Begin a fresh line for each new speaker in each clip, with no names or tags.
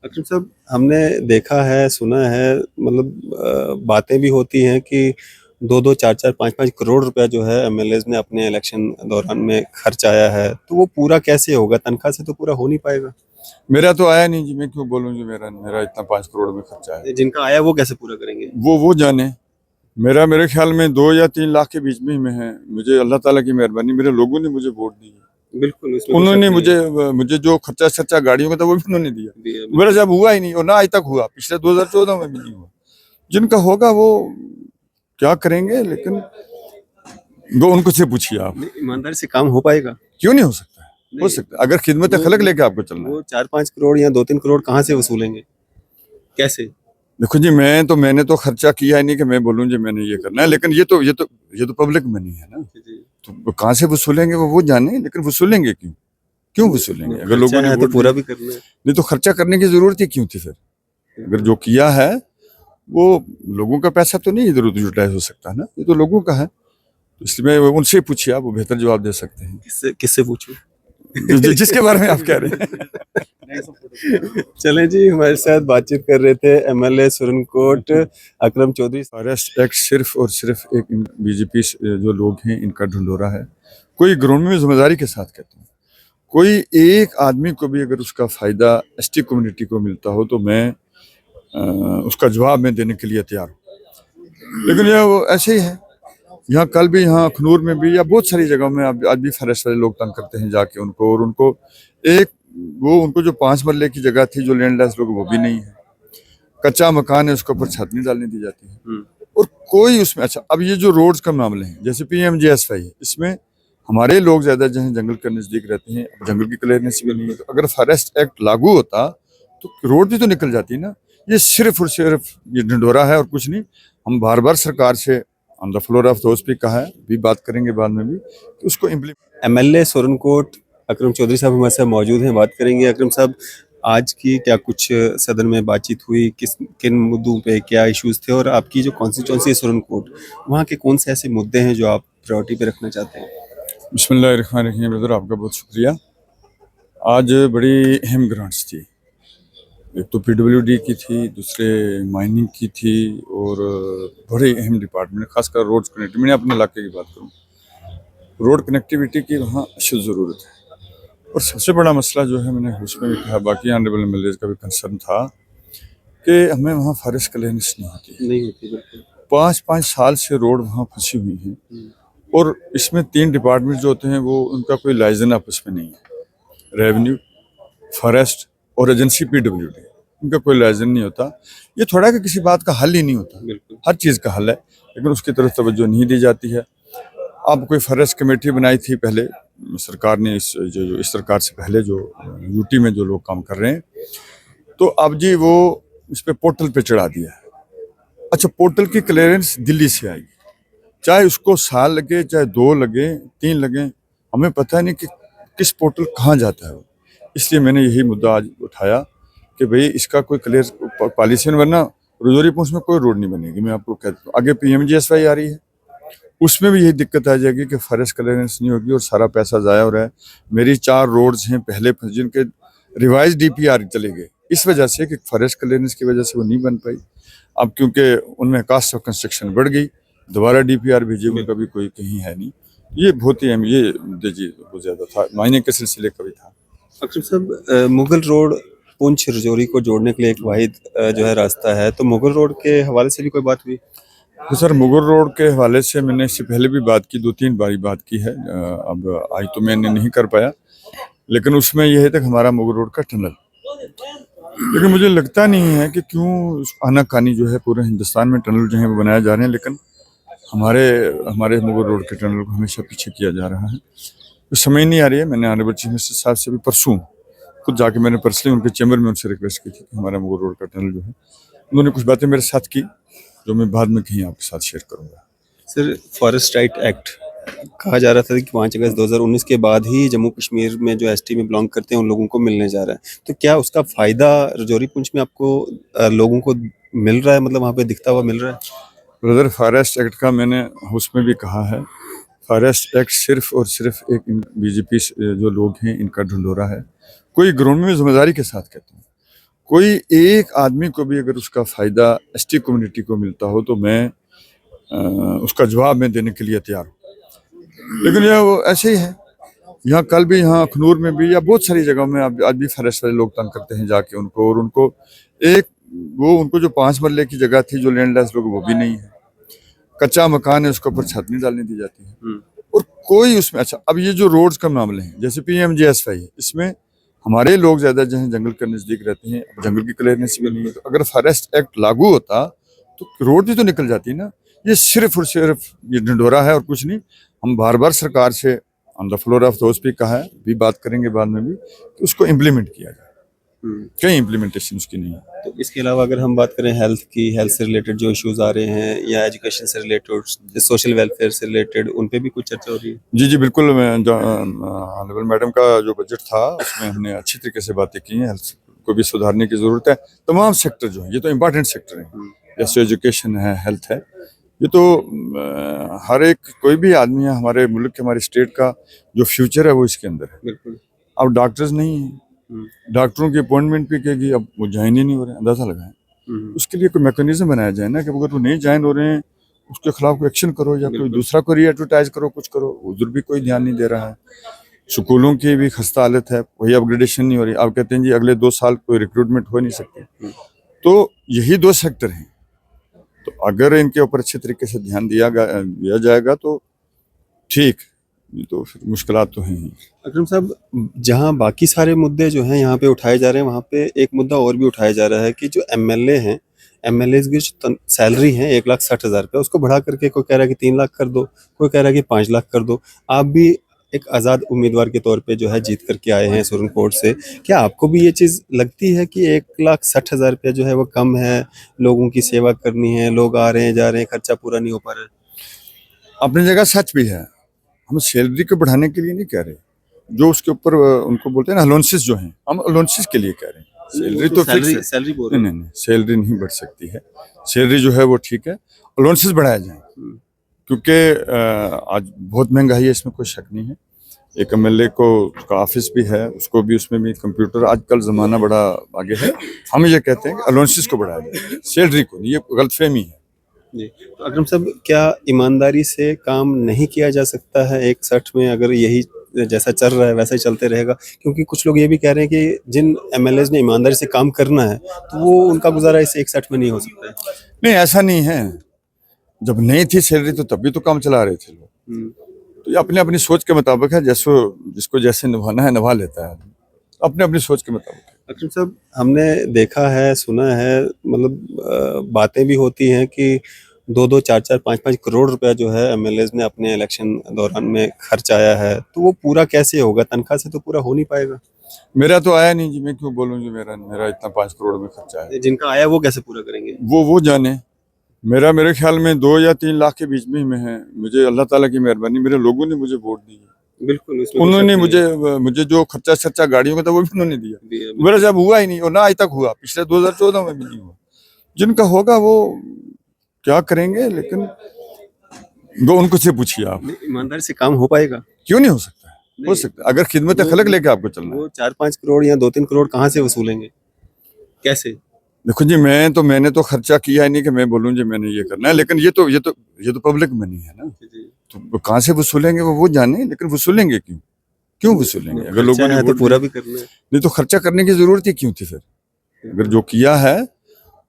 अक्रम साहब, हमने देखा है, सुना है, मतलब बातें भी होती हैं कि 2-2, 4-4, 5-5 करोड़ रुपया जो है एमएलएज़ ने अपने इलेक्शन दौरान में खर्च आया है, तो वो पूरा कैसे होगा? तनख्वाह से तो पूरा हो नहीं पाएगा।
मेरा तो आया नहीं जी, मैं क्यों बोलूं जी, मेरा मेरा इतना 5 करोड़ में खर्चा है।
जिनका आया वो कैसे पूरा करेंगे?
वो जाने। मेरे ख्याल में 2 या 3 लाख के बीच में ही मैं है। मुझे अल्लाह ताला की मेहरबानी, मेरे लोगों ने मुझे वोट दी है।
बिल्कुल, उसमें कोई
उन्होंने
शक नहीं है।
मुझे जो खर्चा गाड़ियों का था वो भी उन्होंने दिया।
दिया,
मेरा
बिल्कुल।
जब हुआ ही नहीं, और ना आज तक हुआ, पिछले 2014 में भी नहीं हुआ। जिनका होगा वो क्या करेंगे, लेकिन वो उनको से पूछिए आप।
नहीं, ईमानदारी से काम हो पाएगा?
क्यों नहीं हो सकता है? हो
नहीं,
सकता है, अगर खिदमत
वो
खलक लेके आपको चलना है।
वो 4-5 करोड़ या 2-3 करोड़ कहाँ से वसूलेंगे? कैसे?
देखो जी, मैंने तो खर्चा किया ही नहीं कि मैं बोलूं जी मैंने ये करना है, लेकिन ये तो पब्लिक मनी है ना।
जी, जी।
तो कहाँ से वसूलेंगे वो जाने, लेकिन वसूलेंगे क्यों? क्यों वसूलेंगे अगर
खर्चा
लोगों ने
है तो
वोट
पूरा
दिया?
भी करना है।
नहीं तो खर्चा करने की जरूरत ही क्यों थी फिर? अगर जो किया है वो लोगों का पैसा तो नहीं इधर उधर यूटिलाइज हो सकता है ना, ये तो लोगों का है। तो इसलिए उनसे पूछिए, आप वो बेहतर जवाब दे सकते हैं।
किससे किससे पूछूं?
जिसके बारे में आप कह रहे हैं।
चलें जी, हमारे साथ बातचीत कर रहे थे एमएलए सुरनकोट अकरम चौधरी।
फॉरेस्ट एक्ट सिर्फ और सिर्फ एक बीजेपी जो लोग हैं इनका ढंढोरा है। कोई ग्राउंड में जिम्मेदारी के साथ कहता हूँ, कोई एक आदमी को भी अगर उसका फायदा एसटी कम्युनिटी को मिलता हो तो मैं उसका जवाब मैं देने के लिए तैयार हूँ। लेकिन यह वो ऐसे ही है। यहाँ कल भी, यहाँ अखनूर में भी, या बहुत सारी जगहों में आज भी फॉरेस्ट वाले लोग तंग करते हैं जाके उनको, और उनको एक उनको जो 5 मरले की जगह थी, जो लैंडलेस लोग, वो भी नहीं है। कच्चा मकान है, उसके ऊपर छत नहीं डालने दी जाती है। और कोई उसमें, अच्छा अब ये जो रोड्स का मामले हैं, जैसे PMGSY है, इसमें हमारे लोग ज्यादा जो है जंगल के नजदीक रहते हैं, जंगल की क्लियरेंस भी नहीं है। तो अगर फॉरेस्ट एक्ट लागू होता तो रोड भी तो निकल जाती ना। ये सिर्फ और सिर्फ ये ढिंढोरा है और कुछ नहीं। हम बार बार सरकार से ऑन द फ्लोर ऑफ दोस्त भी कहा है, भी बात करेंगे बाद में भी, कि उसको इम्प्लीमेंट।
एमएलए सुरनकोट अकरम चौधरी साहब हमारे साथ मौजूद हैं, बात करेंगे। अकरम साहब, आज की क्या कुछ सदन में बातचीत हुई, किन मुद्दों पे क्या इश्यूज थे, और आपकी जो कॉन्स्टिट्यूंसी है सुरनकोट, वहाँ के कौन से ऐसे मुद्दे हैं जो आप प्रायोरिटी पे रखना चाहते हैं?
बिस्मिल्लाहिर्रहमानिर्रहीम ब्रदर, आपका बहुत शुक्रिया। आज बड़ी अहम ग्रांट्स थी। एक तो PWD की थी, दूसरे माइनिंग की थी, और बड़े अहम डिपार्टमेंट, खासकर रोड कनेक्टिविटी। मैंने अपने इलाके की बात करूँ, रोड कनेक्टिविटी की वहाँ अशद ज़रूरत है। और सबसे बड़ा मसला जो है, मैंने उसमें भी कहा, बाकी ऑनरेबल एमएलएज का भी कंसर्न था कि हमें वहाँ फॉरेस्ट क्लियरेंस नहीं होती।
नहीं होती, बिल्कुल।
5-5 साल से रोड वहाँ फंसी हुई है, और इसमें 3 डिपार्टमेंट जो होते हैं वो उनका कोई लाइजन आपस में नहीं है। रेवेन्यू, फॉरेस्ट और एजेंसी PWD, इनका कोई लाइजन नहीं होता। ये थोड़ा कि किसी बात का हल ही नहीं होता,
बिल्कुल।
हर चीज़ का हल है, लेकिन उसकी तरफ तवज्जो नहीं दी जाती है। अब कोई फॉरेस्ट कमेटी बनाई थी पहले सरकार ने, इस सरकार से पहले जो यूटी में जो लोग काम कर रहे हैं, तो अब जी वो इस पे पोर्टल पे चढ़ा दिया है। अच्छा, पोर्टल की क्लियरेंस दिल्ली से आएगी, चाहे उसको साल लगे, चाहे 2 लगे, 3 लगे, हमें पता नहीं कि किस पोर्टल कहाँ जाता है वो। इसलिए मैंने यही मुद्दा आज उठाया कि भाई इसका कोई क्लियर पॉलिसी, वरना रजौरी पूंछ में कोई रोड नहीं बनेगी। मैं आपको कहता हूँ, आगे PMGSY आ रही है, उसमें भी यही दिक्कत आ जाएगी कि फॉरेस्ट क्लियरेंस नहीं होगी और सारा पैसा ज़ाया हो रहा है। मेरी 4 रोड्स हैं पहले जिनके रिवाइज DPR चले गए, इस वजह से कि फॉरेस्ट क्लियरेंस की वजह से वो नहीं बन पाई। अब क्योंकि उनमें कास्ट ऑफ कंस्ट्रक्शन बढ़ गई, दोबारा DPR भेजे, उनका भी कोई कहीं है नहीं। ये बहुत ही अहम, ये जी बहुत ज़्यादा था, मायने के सिलसिले का भी था।
अकरम साहब, मुगल रोड पुंछ रजौरी को जोड़ने के लिए एक वाहिद जो है रास्ता है, तो मुगल रोड के हवाले से भी कोई बात हुई?
तो सर, मुगल रोड के हवाले से मैंने इससे पहले भी बात की, 2-3 बारी बात की है। अब आज तो मैंने नहीं कर पाया, लेकिन उसमें यह है तक हमारा मुगल रोड का टनल, लेकिन मुझे लगता नहीं है कि क्यों आनाकानी जो है पूरे हिंदुस्तान में टनल जो है वो बनाए जा रहे हैं, लेकिन हमारे हमारे मुगल रोड के टनल को हमेशा पीछे किया जा रहा है। तो समझ नहीं आ रही है। मैंने ऑनरेबल चीफ मिनिस्टर साहब से भी परसों खुद जाके मैंने पर्सनली उनके चैम्बर में उनसे रिक्वेस्ट की थी कि हमारा मुगल रोड का टनल जो है, उन्होंने कुछ बातें मेरे साथ की जो मैं बाद में कहीं आपके साथ शेयर करूँगा।
सर, फॉरेस्ट राइट एक्ट कहा जा रहा था कि 5 अगस्त 2019 के बाद ही जम्मू कश्मीर में जो एसटी में बिलोंग करते हैं उन लोगों को मिलने जा रहा है, तो क्या उसका फायदा रजौरी पुंछ में आपको लोगों को मिल रहा है, मतलब वहाँ पे दिखता हुआ मिल रहा है?
ब्रदर, फॉरेस्ट एक्ट का मैंने उसमें भी कहा है, फॉरेस्ट एक्ट सिर्फ और सिर्फ एक बीजेपी जो लोग हैं इनका ढंढोरा है। कोई ग्राउंड में जिम्मेदारी के साथ कहता हूँ, कोई एक आदमी को भी अगर उसका फ़ायदा एसटी कम्युनिटी को मिलता हो तो मैं उसका जवाब मैं देने के लिए तैयार हूँ। लेकिन यह वो ऐसे ही है, यहाँ कल भी, यहाँ अखनूर में भी, या बहुत सारी जगहों में आज भी फॉरेस्ट वाले लोग तंग करते हैं जाके उनको, और उनको एक वो उनको जो 5 मरले की जगह थी, जो लैंडलेस लोग, वो भी नहीं है, कच्चा मकान है, उसके ऊपर छत नहीं डालने दी जाती है, और कोई उसमें। अच्छा, अब ये जो रोड्स का मामले हैं, जैसे PMGSY है, इसमें हमारे लोग ज्यादा जो है जंगल के नजदीक रहते हैं, अब जंगल की क्लियरेंस भी नहीं है, तो अगर फॉरेस्ट एक्ट लागू होता तो रोड भी तो निकल जाती ना। ये सिर्फ और सिर्फ ये ढिंढोरा है और कुछ नहीं। हम बार बार सरकार से ऑन द फ्लोर ऑफ दोस्त भी कहा है, भी बात करेंगे बाद में भी, कि उसको इम्प्लीमेंट किया जाए। कहीं इम्प्लीमेंटेशन उसकी नहीं है।
तो इसके अलावा अगर हम बात करें हेल्थ की, हेल्थ से रिलेटेड जो इश्यूज आ रहे हैं, या एजुकेशन से रिलेटेड, सोशल वेलफेयर से रिलेटेड, उन पे भी कुछ चर्चा हो रही है?
जी जी बिल्कुल। मैं ऑनरेबल मैडम का जो बजट था उसमें हमने अच्छी तरीके से बातें की हैं। हेल्थ को भी सुधारने की जरूरत है। तमाम सेक्टर जो है, ये तो इम्पोर्टेंट सेक्टर है, जैसे एजुकेशन है, हेल्थ है, ये तो हर एक कोई भी आदमी है, हमारे मुल्क के, हमारे स्टेट का जो फ्यूचर है वो इसके अंदर है।
बिल्कुल।
अब डॉक्टर्स नहीं है, डॉक्टरों की अपॉइंटमेंट भी कहेगी, अब वो ज्वाइन ही नहीं हो रहे हैं, अंदाजा लगाएं। उसके लिए कोई मैकेनिज्म बनाया जाए ना, कि अगर वो नहीं ज्वाइन हो रहे हैं उसके खिलाफ कोई एक्शन करो, या कोई दूसरा को री एडवर्टाइज करो, कुछ करो। उधर भी कोई ध्यान नहीं दे रहा है। स्कूलों की भी खस्ता हालत है, वही अपग्रेडेशन नहीं हो रही। आप कहते हैं जी अगले 2 साल कोई रिक्रूटमेंट हो नहीं सकती। तो यही 2 सेक्टर हैं, तो अगर इनके ऊपर अच्छे तरीके से ध्यान दिया जाएगा तो ठीक, नहीं तो फिर मुश्किलात तो हैं ही।
अकरम साहब, जहां बाकी सारे मुद्दे जो हैं यहाँ पे उठाए जा रहे हैं, वहाँ पे एक मुद्दा और भी उठाया जा रहा है कि जो MLA हैं, MLA की जो सैलरी है 1,60,000 रुपये, उसको बढ़ा करके कोई कह रहा है कि 3 लाख कर दो, कोई कह रहा है कि 5 लाख कर दो। आप भी एक आज़ाद उम्मीदवार के तौर पे जो है जीत करके आए हैं सुरनकोट से, क्या आपको भी ये चीज़ लगती है कि 1,60,000 रुपया जो है वो कम है? लोगों की सेवा करनी है, लोग आ रहे हैं जा रहे हैं, खर्चा पूरा नहीं हो पा रहा है।
अपनी जगह सच भी है। हम सैलरी को बढ़ाने के लिए नहीं कह रहे, जो उसके ऊपर उनको बोलते हैं ना अलाउंसेस, जो हैं, हम अलाउंसेस के लिए कह रहे हैं। सैलरी तो फिक्स है।
सैलरी बोल
नहीं नहीं नहीं, सैलरी नहीं बढ़ सकती है। सैलरी जो है वो ठीक है, अलाउंसेस बढ़ाया जाए, क्योंकि आज बहुत महंगाई है, इसमें कोई शक नहीं है। एक MLA को उसका ऑफिस भी है, उसको भी, उसमें भी कंप्यूटर, आजकल ज़माना बड़ा आगे है। हम ये कहते हैं कि अलाउंसेस को बढ़ाया जाए, सैलरी को नहीं। ये गलतफहमी है
जी। तो अकरम साहब, क्या ईमानदारी से काम नहीं किया जा सकता है 1,60 में? अगर यही जैसा चल रहा है वैसा ही चलते रहेगा, क्योंकि कुछ लोग ये भी कह रहे हैं कि जिन MLAs ने ईमानदारी से काम करना है तो वो उनका गुजारा इस 1,60 में नहीं हो सकता है।
नहीं, ऐसा नहीं है। जब नहीं थी सैलरी तो तब भी तो काम चला रहे थे लोग। तो ये अपनी अपनी सोच के मुताबिक है, जैसो जिसको जैसे निभाना है निभा लेता है, अपने अपनी सोच के मुताबिक।
अकरम साहब, हमने देखा है, सुना है, मतलब बातें भी होती हैं कि 2-2, 4-4, 5-5 करोड़ रुपया जो है MLAs ने अपने इलेक्शन दौरान में खर्च आया है, तो वो पूरा कैसे होगा? तनख्वाह से तो पूरा हो नहीं पाएगा।
मेरा तो आया नहीं जी, मैं क्यों बोलूं जी, मेरा मेरा इतना 5 करोड़ में खर्चा है।
जिनका आया वो कैसे पूरा करेंगे?
वो जाने। मेरे ख्याल में 2 या 3 लाख के बीच में ही मैं है। मुझे अल्लाह ताला की मेहरबानी, मेरे लोगों ने मुझे वोट दी है।
बिल्कुल, इसमें कोई
उन्होंने
शक नहीं है।
मुझे जो खर्चा गाड़ियों का था वो भी उन्होंने दिया।
बिल्कुल।
मेरा जब हुआ ही नहीं, और ना आज तक हुआ, पिछले 2014 में भी नहीं हुआ। जिनका होगा वो क्या करेंगे, लेकिन वो उनको से पूछिए आप।
ईमानदारी से काम हो पाएगा?
क्यों नहीं हो सकता है? हो सकता है, अगर खिदमत खलक लेके आपको चलना है।
वो 4-5 करोड़ या 2-3 करोड़ कहाँ से वसूलेंगे? कैसे?
देखो जी, मैंने तो खर्चा किया ही नहीं कि मैं बोलूं जी मैंने ये करना है, लेकिन ये तो पब्लिक मनी है ना, तो कहाँ से वसूलेंगे वो जाने, लेकिन वसूलेंगे क्यों वसूलेंगे? अगर लोगों ने
तो पूरा भी करना है।
नहीं तो खर्चा करने की जरूरत ही क्यों थी फिर? अगर जो किया है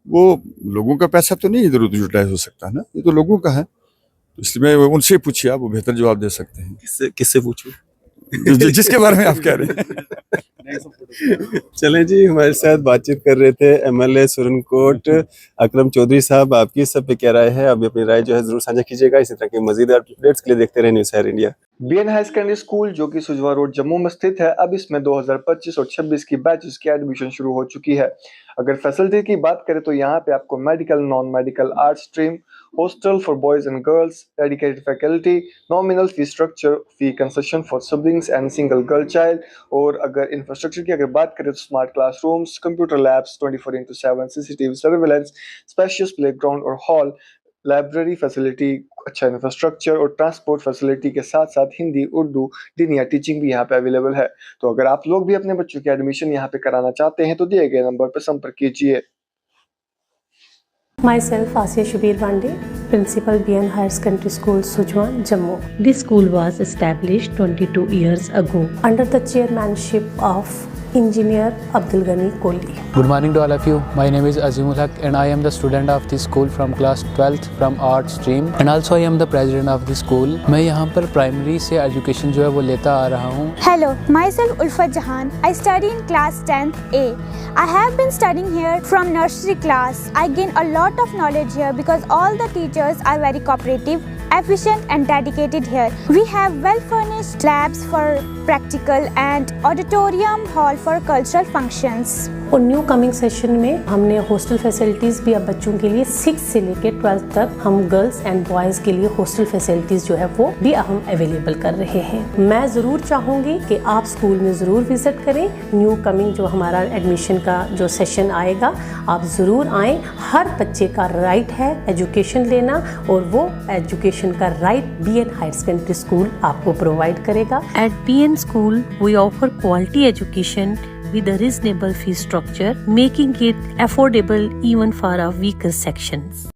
वो लोगों का पैसा तो नहीं इधर उधर यूटिलाइज हो सकता है ना, ये तो लोगों का है। तो इसलिए उनसे पूछिए, आप वो बेहतर जवाब दे सकते हैं।
किससे पूछूं?
जिसके बारे में आप कह रहे हैं।
चलें जी, हमारे साथ बातचीत कर रहे थे MLA सुरनकोट अकरम चौधरी साहब। आपकी इस सब पे क्या राय है? अभी अपनी राय जो है जरूर साझा कीजिएगा। इसी तरह के मजीद अपडेट्स के लिए देखते रहे न्यूज़ शहर India.
BN high secondary school जो कि सुजवा रोड जम्मू में स्थित है, अब इसमें 2025 और 26 की बैचेस की एडमिशन शुरू हो चुकी है। अगर फैसिलिटी की बात करें तो यहाँ पे आपको medical, non medical, art stream, hostel for boys and girls, dedicated faculty, nominal fee structure, fee concession for siblings and single girl child. और अगर इंफ्रास्ट्रक्चर की अगर बात करें तो smart classrooms, computer labs, 24/7 CCTV surveillance, spacious playground और hall, library facility, अच्छा infrastructure और ट्रांसपोर्ट फैसिलिटी के साथ साथ हिंदी, उर्दू, डीनिया टीचिंग भी यहाँ पे अवेलेबल है। तो अगर आप लोग भी अपने बच्चों की एडमिशन यहाँ पे कराना चाहते हैं तो दिए गए नंबर पर संपर्क कीजिए।
Myself, Asya Shabir Bande, Principal BN Higher Secondary School, Sujwan, Jammu.
This school was established 22 years ago.
Under the chairmanship of Engineer Abdul Ghani Kohli.
Good morning to all of you. My name is Azimul Haq and I am the student of this school from class 12th from art stream and also I am the president of the school. मैं यहाँ पर primary से education जो है वो लेता आ रहा हूँ।
Hello, myself Ulfat Jahan. I study in class 10th A. I have been studying here from nursery class. I gain a lot of knowledge here because all the teachers are very cooperative, efficient and dedicated here. We have well furnished labs for practical and auditorium hall for cultural functions.
और new coming session में हमने hostel facilities भी अब बच्चों के लिए 6 से लेकर 12 तक हम गर्ल्स एंड बॉयज़ के लिए हॉस्टल फैसिलिटीज़ जो है वो भी हम अवेलेबल कर रहे हैं। मैं ज़रूर चाहूँगी कि आप स्कूल में ज़रूर विज़िट करें। न्यू कमिंग जो हमारा एडमिशन का जो सेशन आएगा आप ज़रूर आएँ। हर बच्चे का राइट है एजुकेशन लेना और वो एजुकेशन का right BN higher secondary school आपको प्रोवाइड करेगा।
At BN School, we offer quality education with a reasonable fee structure, making it affordable even for our weaker sections.